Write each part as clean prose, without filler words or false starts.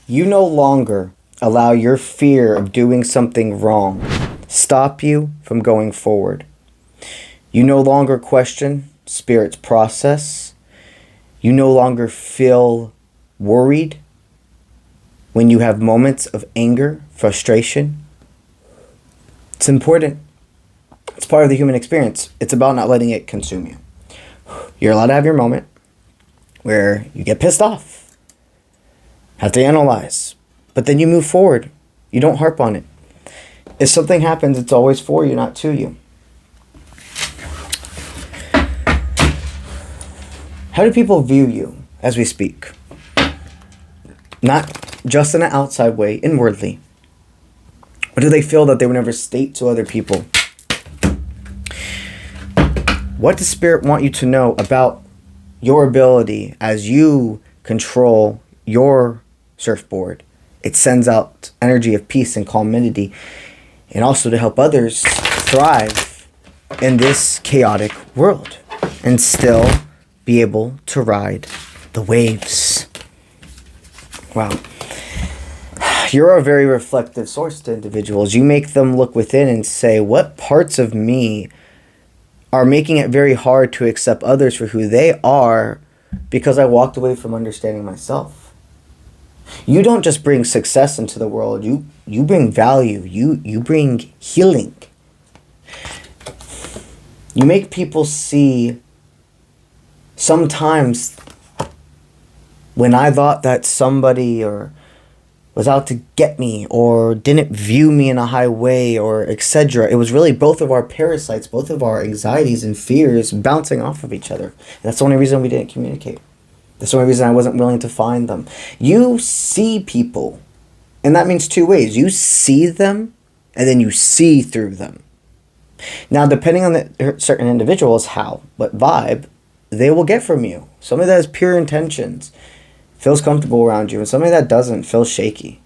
You no longer allow your fear of doing something wrong stop you from going forward. You no longer question Spirit's process. You no longer feel worried when you have moments of anger, frustration. It's important. It's part of the human experience. It's about not letting it consume you. You're allowed to have your moment where you get pissed off, have to analyze, but then you move forward. You don't harp on it. If something happens, it's always for you, not to you. How do people view you as we speak? Not just in an outside way, inwardly. Or do they feel that they would never state to other people? What does Spirit want you to know about your ability as you control your surfboard? It sends out energy of peace and calmity, and also to help others thrive in this chaotic world and still be able to ride the waves. Wow. You're a very reflective source to individuals. You make them look within and say, what parts of me are making it very hard to accept others for who they are because I walked away from understanding myself? You don't just bring success into the world. You bring value. You bring healing. You make people see sometimes when I thought that somebody or was out to get me or didn't view me in a high way or etc. It was really both of our parasites, both of our anxieties and fears bouncing off of each other. And that's the only reason we didn't communicate. That's the only reason I wasn't willing to find them. You see people, and that means two ways. You see them, and then you see through them. Now, depending on the certain individuals, what vibe they will get from you. Somebody that has pure intentions feels comfortable around you, and somebody that doesn't feels shaky.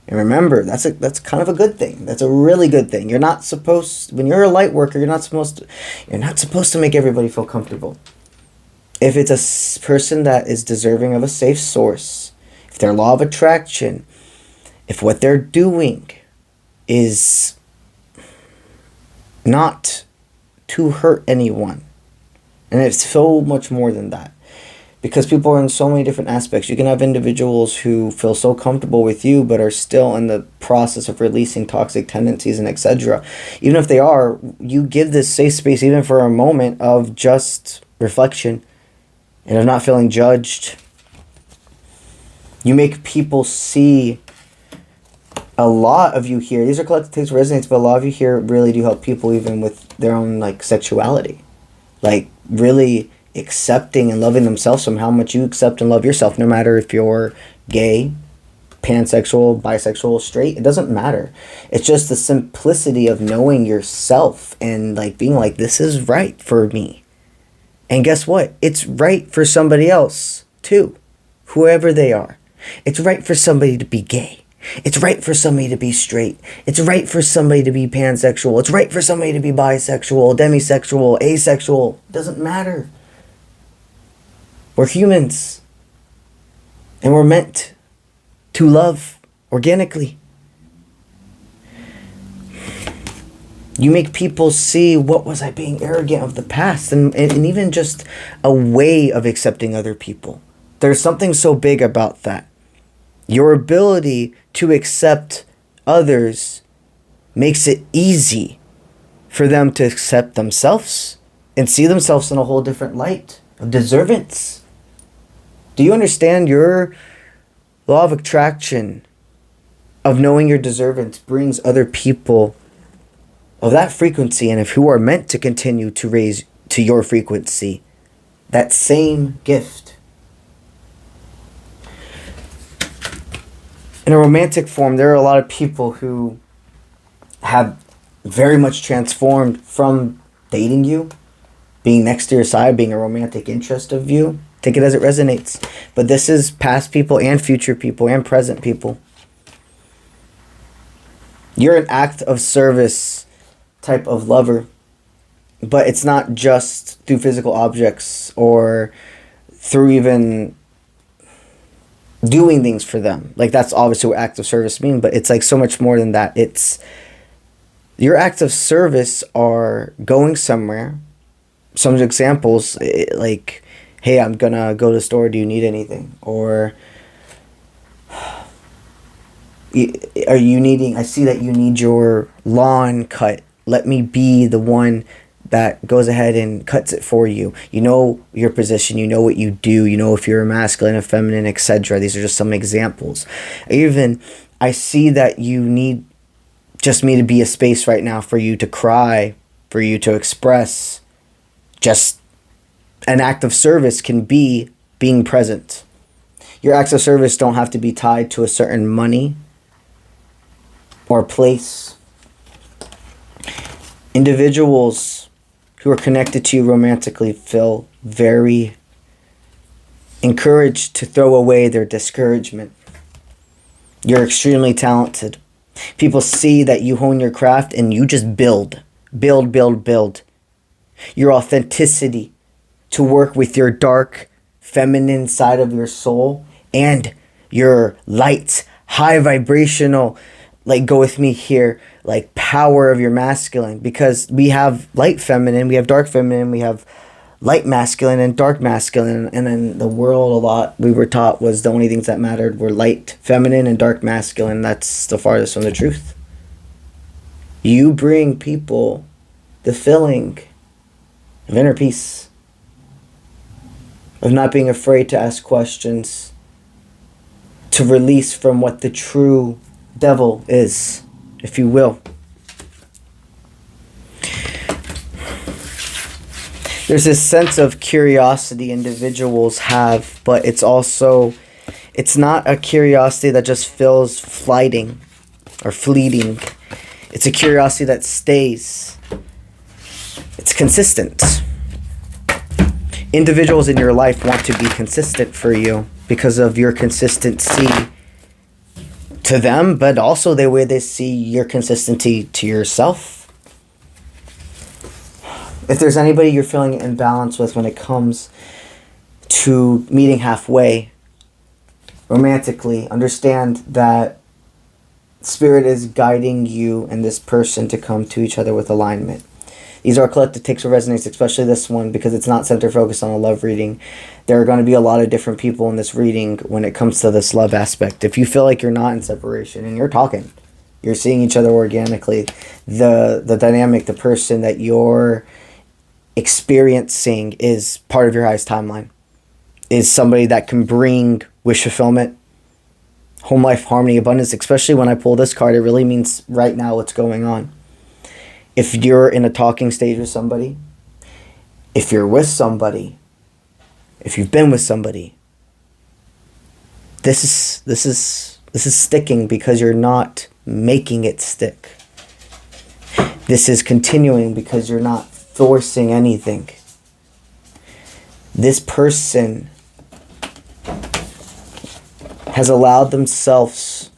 And remember, that's kind of a good thing. That's a really good thing. You're not supposed, when you're a light worker, you're not supposed to make everybody feel comfortable. If it's a person that is deserving of a safe source, if their law of attraction, if what they're doing is not to hurt anyone, and it's so much more than that. Because people are in so many different aspects. You can have individuals who feel so comfortable with you but are still in the process of releasing toxic tendencies and etc. Even if they are, you give this safe space even for a moment of just reflection and of not feeling judged. You make people see a lot of you here. These are collective takes resonates, but a lot of you here really do help people even with their own sexuality. Really accepting and loving themselves from how much you accept and love yourself, no matter if you're gay, pansexual, bisexual, straight, it doesn't matter. It's just the simplicity of knowing yourself and being this is right for me. And guess what? It's right for somebody else too, whoever they are. It's right for somebody to be gay. It's right for somebody to be straight. It's right for somebody to be pansexual. It's right for somebody to be bisexual, demisexual, asexual. It doesn't matter. We're humans, and we're meant to love organically. You make people see, what was I being arrogant of the past, and even just a way of accepting other people. There's something so big about that. Your ability to accept others makes it easy for them to accept themselves and see themselves in a whole different light of deservance. Do you understand your law of attraction of knowing your deservance brings other people of that frequency and who are meant to continue to raise to your frequency that same gift? In a romantic form, there are a lot of people who have very much transformed from dating you, being next to your side, being a romantic interest of you. Take it as it resonates. But this is past people and future people and present people. You're an act of service type of lover. But it's not just through physical objects or through even doing things for them. Like, that's obviously what acts of service mean, but it's like so much more than that. It's your acts of service are going somewhere. Some examples, like, hey, I'm gonna go to the store, do you need anything? Or are you needing, I see that you need your lawn cut, let me be the one that goes ahead and cuts it for you. You know your position, you know what you do, you know if you're a masculine, a feminine, etc. These are just some examples. Even, I see that you need just me to be a space right now for you to cry, for you to express. Just an act of service can be being present. Your acts of service don't have to be tied to a certain money or place. Individuals who are connected to you romantically feel very encouraged to throw away their discouragement. You're extremely talented. People see that you hone your craft and you just build. Your authenticity to work with your dark, feminine side of your soul and your light, high vibrational, like, go with me here, like, power of your masculine. Because we have light feminine, we have dark feminine, we have light masculine and dark masculine. And then the world, a lot we were taught was the only things that mattered were light feminine and dark masculine. That's the farthest from the truth. You bring people the feeling of inner peace, of not being afraid to ask questions, to release from what the true devil is, if you will. There's this sense of curiosity individuals have, but it's also, it's not a curiosity that just feels fleeting. It's a curiosity that stays. It's consistent. Individuals in your life want to be consistent for you because of your consistency to them, but also the way they see your consistency to yourself. If there's anybody you're feeling imbalance with when it comes to meeting halfway romantically, understand that Spirit is guiding you and this person to come to each other with alignment. These are collective takes or resonates, especially this one, because it's not center focused on a love reading. There are going to be a lot of different people in this reading when it comes to this love aspect. If you feel like you're not in separation and you're talking, you're seeing each other organically, the dynamic, the person that you're experiencing is part of your highest timeline, is somebody that can bring wish fulfillment, home life, harmony, abundance. Especially when I pull this card, it really means right now what's going on. If you're in a talking stage with somebody, if you're with somebody, if you've been with somebody, this is sticking because you're not making it stick. This is continuing because you're not forcing anything. This person has allowed themselves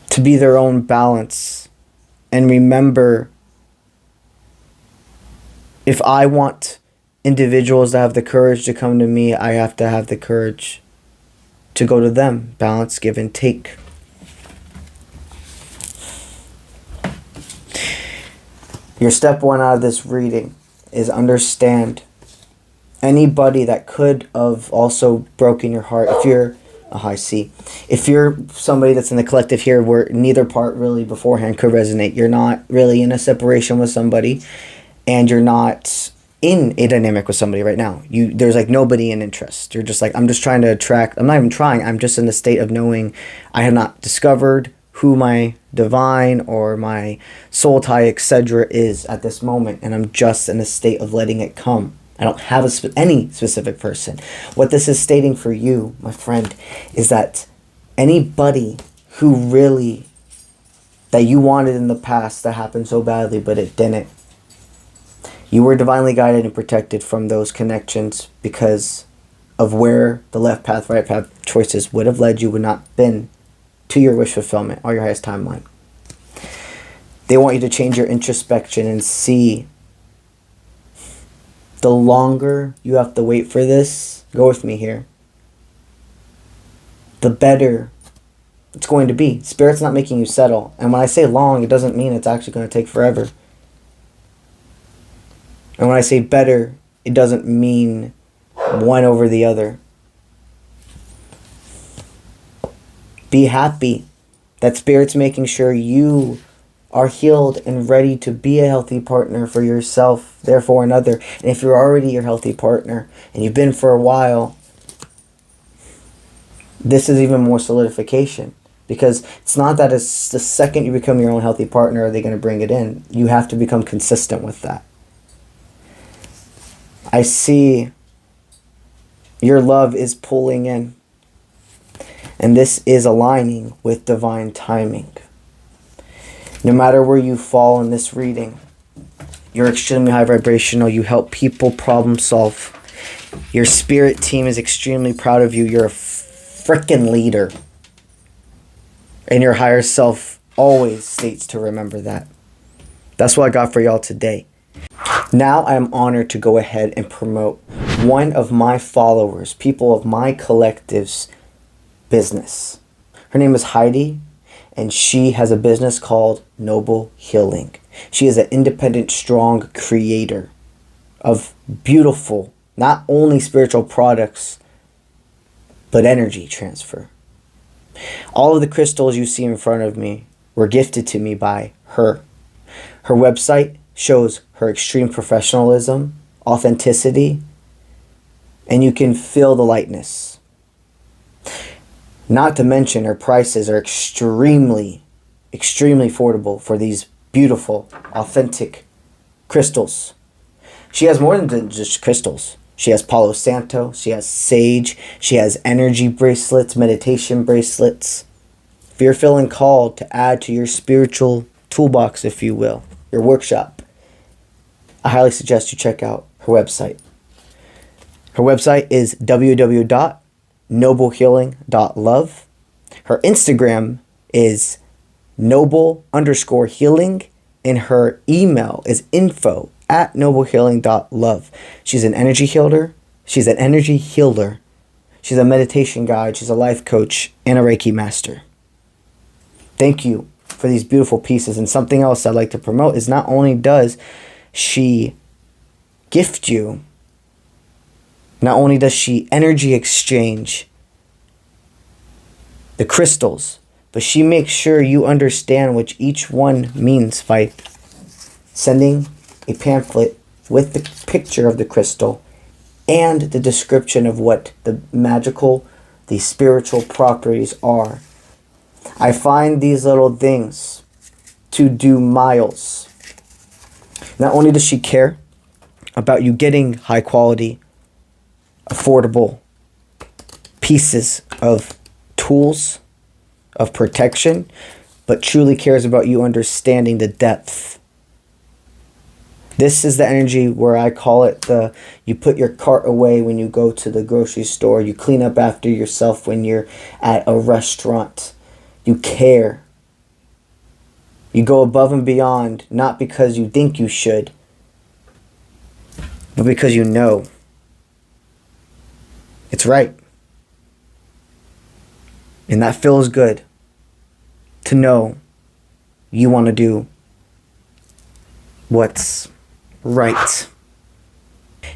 to be their own balance. And remember, if I want individuals to have the courage to come to me, I have to have the courage to go to them. Balance, give and take. Your step one out of this reading is understand anybody that could have also broken your heart. If you're if you're somebody that's in the collective here where neither part really beforehand could resonate, you're not really in a separation with somebody and you're not in a dynamic with somebody right now. There's like nobody in interest. You're just like, I'm just trying to attract. I'm not even trying. I'm just in the state of knowing I have not discovered who my divine or my soul tie, etc. is at this moment. And I'm just in a state of letting it come. I don't have any specific person. What this is stating for you, my friend, is that anybody who really, that you wanted in the past that happened so badly, but it didn't, you were divinely guided and protected from those connections because of where the left path, right path choices would have led you, would not been to your wish fulfillment or your highest timeline. They want you to change your introspection and see the longer you have to wait for this, go with me here, the better it's going to be. Spirit's not making you settle. And when I say long, it doesn't mean it's actually going to take forever. And when I say better, it doesn't mean one over the other. Be happy that Spirit's making sure you are healed and ready to be a healthy partner for yourself, therefore another. And if you're already your healthy partner and you've been for a while, this is even more solidification. Because it's not that it's the second you become your own healthy partner are they going to bring it in. You have to become consistent with that. I see your love is pulling in. And this is aligning with divine timing. No matter where you fall in this reading, you're extremely high vibrational. You help people problem solve. Your spirit team is extremely proud of you. You're a freaking leader. And your higher self always states to remember that. That's what I got for y'all today. Now I am honored to go ahead and promote one of my followers, people of my collective's business. Her name is Heidi, and she has a business called Noble Healing. She is an independent, strong creator of beautiful, not only spiritual products, but energy transfer. All of the crystals you see in front of me were gifted to me by her. Her website shows her extreme professionalism, authenticity, and you can feel the lightness. Not to mention her prices are extremely affordable for these beautiful, authentic crystals. She has more than just crystals. She has Palo Santo, she has sage, she has energy bracelets, meditation bracelets. If you're feeling called to add to your spiritual toolbox, if you will, your workshop, I highly suggest you check out her website. Her website is www.noblehealing.love. Her Instagram is noble_healing, and her email is info@noblehealing.love. She's an energy healer. She's an energy healer. She's a meditation guide. She's a life coach and a Reiki master. Thank you for these beautiful pieces. And something else I'd like to promote is not only does she gift you, not only does she energy exchange the crystals, but she makes sure you understand what each one means by sending a pamphlet with the picture of the crystal and the description of what the magical, the spiritual properties are. I find these little things to do miles. Not only does she care about you getting high quality, affordable pieces of tools of protection, but truly cares about you understanding the depth. This is the energy where I call it you put your cart away when you go to the grocery store. You clean up after yourself when you're at a restaurant. You care. You go above and beyond, not because you think you should, but because you know it's right. And that feels good to know you want to do what's right.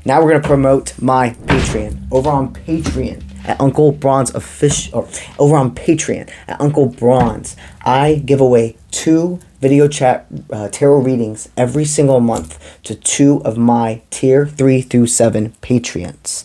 Now we're going to promote my Patreon. Over on Patreon at Uncle Bronze over on Patreon at Uncle Bronze, I give away 2 video chat tarot readings every single month to 2 of my tier 3 through 7 Patreons.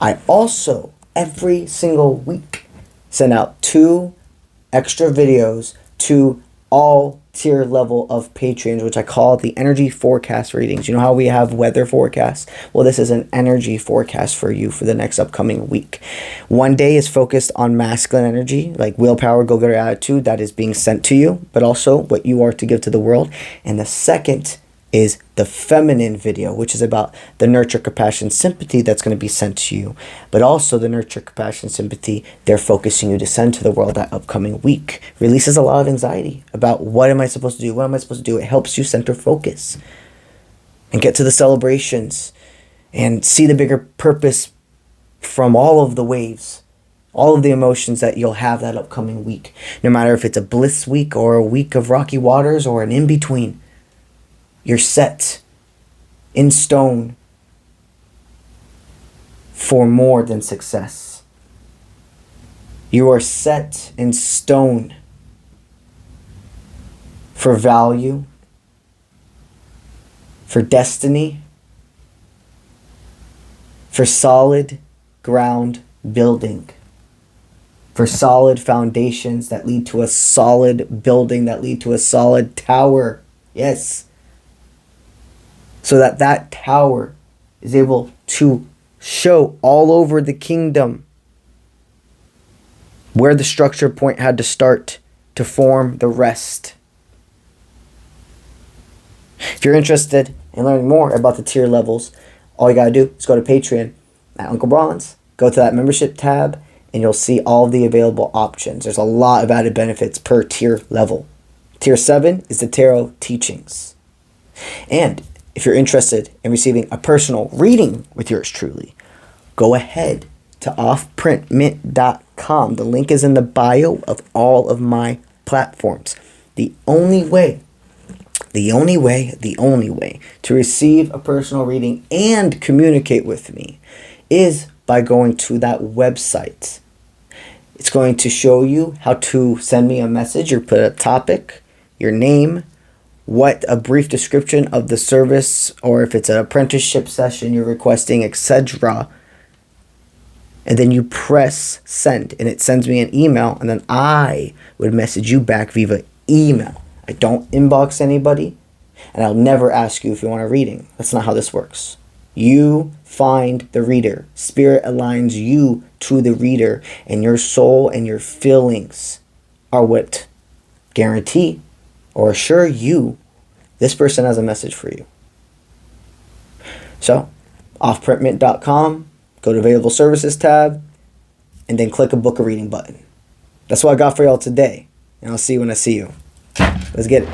I also every single week send out 2 extra videos to all tier level of Patreons, which I call the energy forecast readings. You know how we have weather forecasts? Well, this is an energy forecast for you for the next upcoming week. One day is focused on masculine energy, like willpower, go-getter attitude, that is being sent to you, but also what you are to give to the world. And the second is the feminine video, which is about the nurture, compassion, sympathy that's going to be sent to you. But also the nurture, compassion, sympathy they're focusing you to send to the world that upcoming week releases a lot of anxiety about what am I supposed to do? What am I supposed to do? It helps you center focus and get to the celebrations and see the bigger purpose from all of the waves, all of the emotions that you'll have that upcoming week. No matter if it's a bliss week or a week of rocky waters or an in-between. You're set in stone for more than success. You are set in stone for value, for destiny, for solid ground building, for solid foundations that lead to a solid building, that lead to a solid tower. Yes. So that that tower is able to show all over the kingdom where the structure point had to start to form the rest. If you're interested in learning more about the tier levels, all you gotta do is go to Patreon at Uncle Bronze, go to that membership tab, and you'll see all of the available options. There's a lot of added benefits per tier level. Tier 7 is the tarot teachings. And if you're interested in receiving a personal reading with yours truly, go ahead to offprintmint.com. The link is in the bio of all of my platforms. The only way to receive a personal reading and communicate with me is by going to that website. It's going to show you how to send me a message. You put a topic, your name, what a brief description of the service, or if it's an apprenticeship session you're requesting, etc. And then you press send, and it sends me an email, and then I would message you back via email. I don't inbox anybody, and I'll never ask you if you want a reading. That's not how this works. You find the reader. Spirit aligns you to the reader, and your soul and your feelings are what guarantee or assure you this person has a message for you. So, offprintmint.com, go to available services tab, and then click a book a reading button. That's what I got for y'all today, and I'll see you when I see you. Let's get it.